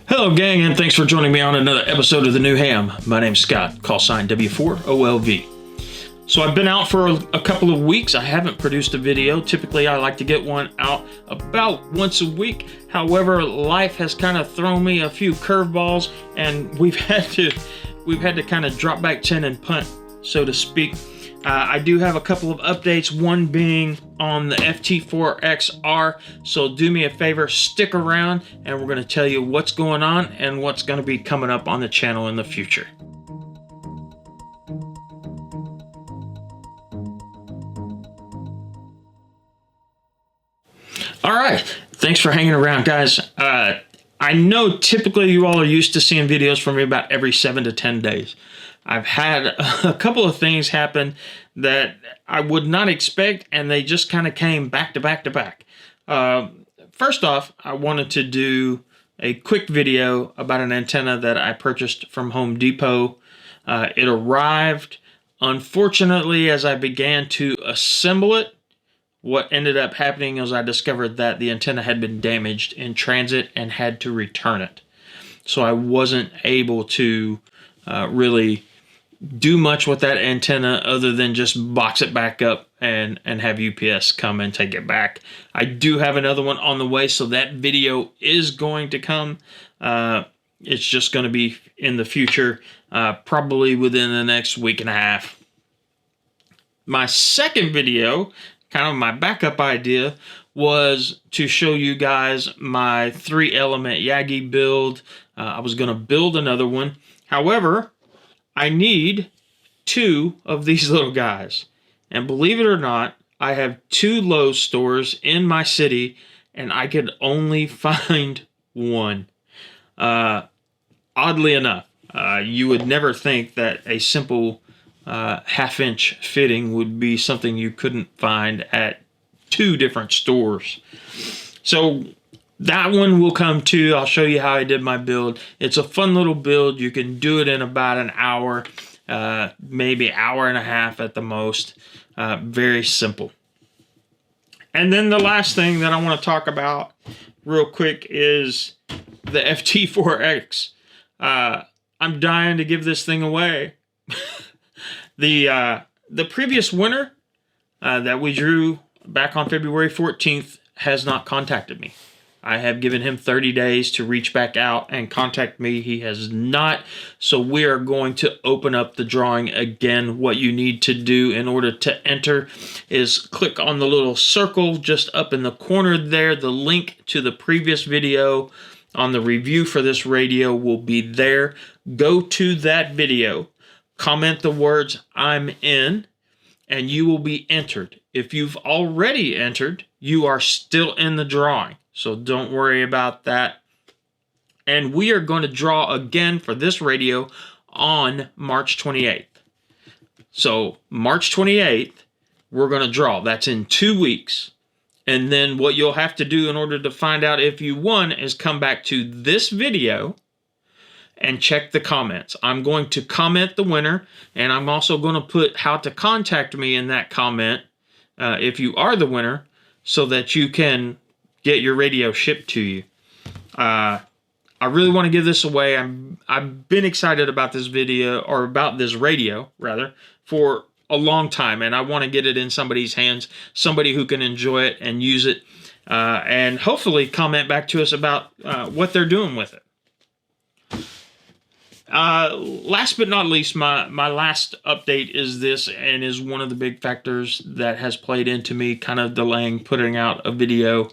Hello gang, and thanks for joining me on another episode of The New Ham. My name's Scott, call sign W4OLV. So I've been out for a couple of weeks. I haven't produced a video. Typically I like to get one out about once a week. However, life has kind of thrown me a few curveballs, and we've had to kind of drop back 10 and punt, so to speak. I do have a couple of updates, one being on the FT-4XR, so do me a favor, stick around, and we're going to tell you what's going on and what's going to be coming up on the channel in the future. Alright, thanks for hanging around, guys. I know typically you all are used to seeing videos from me about every 7 to 10 days. I've had a couple of things happen that I would not expect, and they just kind of came back to back to back. First off, I wanted to do a quick video about an antenna that I purchased from Home Depot. It arrived. Unfortunately, as I began to assemble it, what ended up happening is I discovered that the antenna had been damaged in transit and had to return it. So I wasn't able to really do much with that antenna other than just box it back up and have UPS come and take it back. I do have another one on the way, so that video is going to come. It's just going to be in the future, probably within the next week and a half. My second video, kind of my backup idea, was to show you guys my 3-element Yagi build. I was going to build another one. However, I need 2 of these little guys. And believe it or not, I have 2 Lowe's stores in my city, and I could only find one. Oddly enough, you would never think that a simple half-inch fitting would be something you couldn't find at 2 different stores. So that one will come too. I'll show you how I did my build. It's a fun little build. You can do it in about an hour, maybe hour and a half at the most. Very simple. And then the last thing that I want to talk about real quick is the FT-4X. I'm dying to give this thing away. The previous winner that we drew back on February 14th has not contacted me. I have given him 30 days to reach back out and contact me. He has not. So we are going to open up the drawing again. What you need to do in order to enter is click on the little circle just up in the corner there. The link to the previous video on the review for this radio will be there. Go to that video, comment the words "I'm in," and you will be entered. If you've already entered, you are still in the drawing. So don't worry about that. And we are going to draw again for this radio on March 28th. So March 28th, we're going to draw. That's in 2 weeks. And then what you'll have to do in order to find out if you won is come back to this video and check the comments. I'm going to comment the winner, and I'm also going to put how to contact me in that comment if you are the winner, so that you can get your radio shipped to you. I really want to give this away. I've been excited about this video, or about this radio rather, for a long time, and I want to get it in somebody's hands, somebody who can enjoy it and use it, and hopefully comment back to us about what they're doing with it. Last but not least, my last update is this, and is one of the big factors that has played into me kind of delaying putting out a video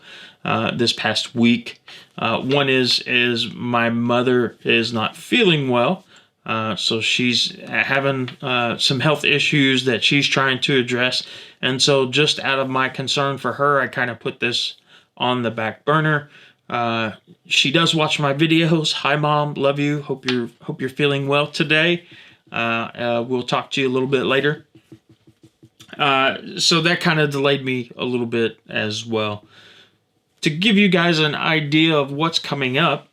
this past week. One is my mother is not feeling well, so she's having some health issues that she's trying to address, and so just out of my concern for her, I kind of put this on the back burner. She does watch my videos. Hi, Mom. Love you. Hope you're feeling well today. We'll talk to you a little bit later. So that kind of delayed me a little bit as well. To give you guys an idea of what's coming up,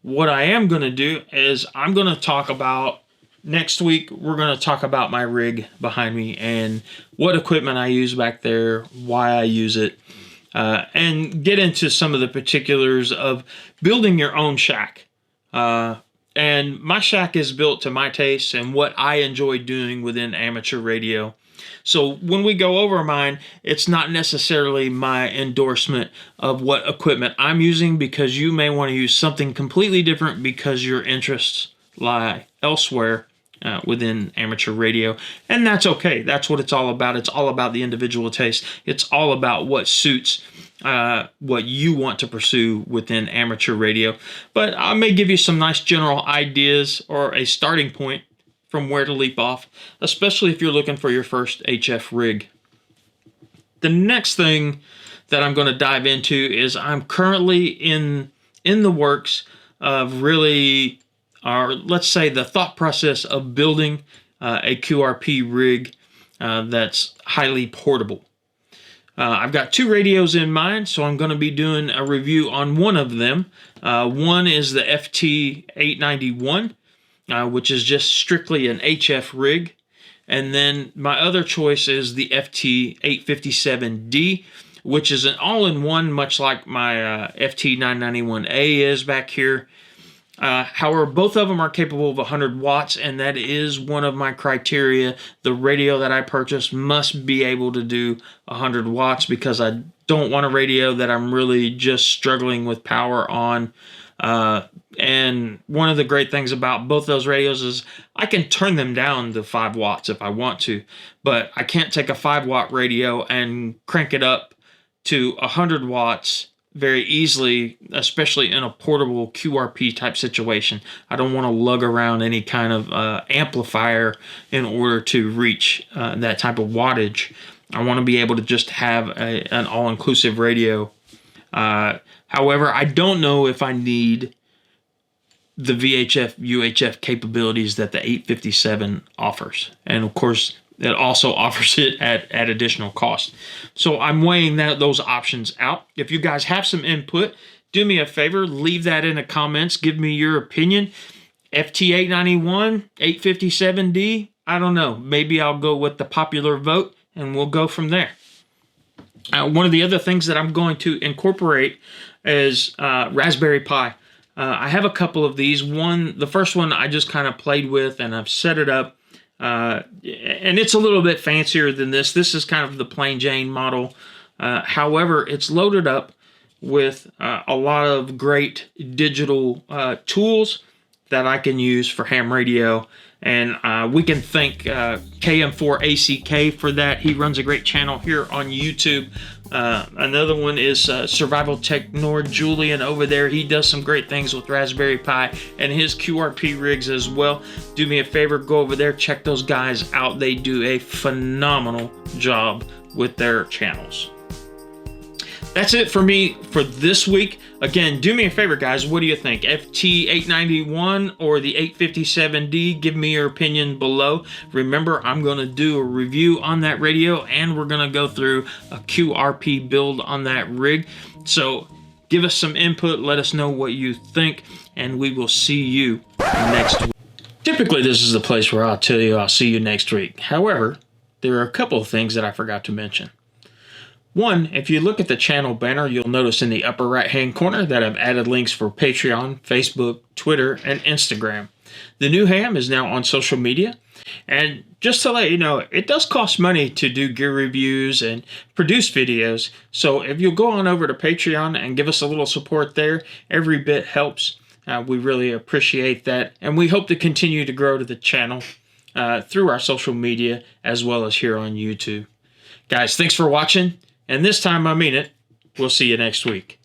what I am going to do is I'm going to talk about, next week, we're going to talk about my rig behind me and what equipment I use back there, why I use it, and get into some of the particulars of building your own shack. And my shack is built to my taste and what I enjoy doing within amateur radio. So when we go over mine, it's not necessarily my endorsement of what equipment I'm using, because you may want to use something completely different because your interests lie elsewhere within amateur radio. And that's okay. That's what it's all about. It's all about the individual taste. It's all about what suits what you want to pursue within amateur radio. But I may give you some nice general ideas or a starting point from where to leap off, especially if you're looking for your first HF rig. The next thing that I'm going to dive into is I'm currently in the works of really, or let's say the thought process of building a QRP rig that's highly portable. I've got 2 radios in mind, so I'm going to be doing a review on one of them. One is the FT-891, which is just strictly an HF rig. And then my other choice is the FT-857D, which is an all-in-one, much like my FT-991A is back here. However, both of them are capable of 100 watts, and that is one of my criteria. The radio that I purchased must be able to do 100 watts because I don't want a radio that I'm really just struggling with power on. And one of the great things about both those radios is I can turn them down to 5 watts if I want to, but I can't take a 5-watt radio and crank it up to 100 watts very easily, especially in a portable QRP type situation. I don't want to lug around any kind of amplifier in order to reach that type of wattage. I want to be able to just have an all-inclusive radio. However, I don't know if I need the VHF, UHF capabilities that the 857 offers. And of course, it also offers it at additional cost. So I'm weighing those options out. If you guys have some input, do me a favor, leave that in the comments. Give me your opinion. FT-891, 857D, I don't know. Maybe I'll go with the popular vote and we'll go from there. One of the other things that I'm going to incorporate is Raspberry Pi. I have a couple of these. The first one I just kind of played with and I've set it up. And it's a little bit fancier than this. This is kind of the plain Jane model. However, it's loaded up with a lot of great digital tools that I can use for ham radio. And we can thank KM4ACK for that. He runs a great channel here on YouTube. Another one is Survival Tech Nord Julian over there. He does some great things with Raspberry Pi and his QRP rigs as well. Do me a favor, go over there, check those guys out. They do a phenomenal job with their channels. That's it for me for this week. Again, do me a favor, guys. What do you think? FT-891 or the 857D? Give me your opinion below. Remember, I'm going to do a review on that radio, and we're going to go through a QRP build on that rig. So give us some input. Let us know what you think, and we will see you next week. Typically, this is the place where I'll tell you I'll see you next week. However, there are a couple of things that I forgot to mention. One, if you look at the channel banner, you'll notice in the upper right-hand corner that I've added links for Patreon, Facebook, Twitter, and Instagram. The new ham is now on social media. And just to let you know, it does cost money to do gear reviews and produce videos. So if you'll go on over to Patreon and give us a little support there, every bit helps. We really appreciate that. And we hope to continue to grow to the channel through our social media as well as here on YouTube. Guys, thanks for watching. And this time I mean it. We'll see you next week.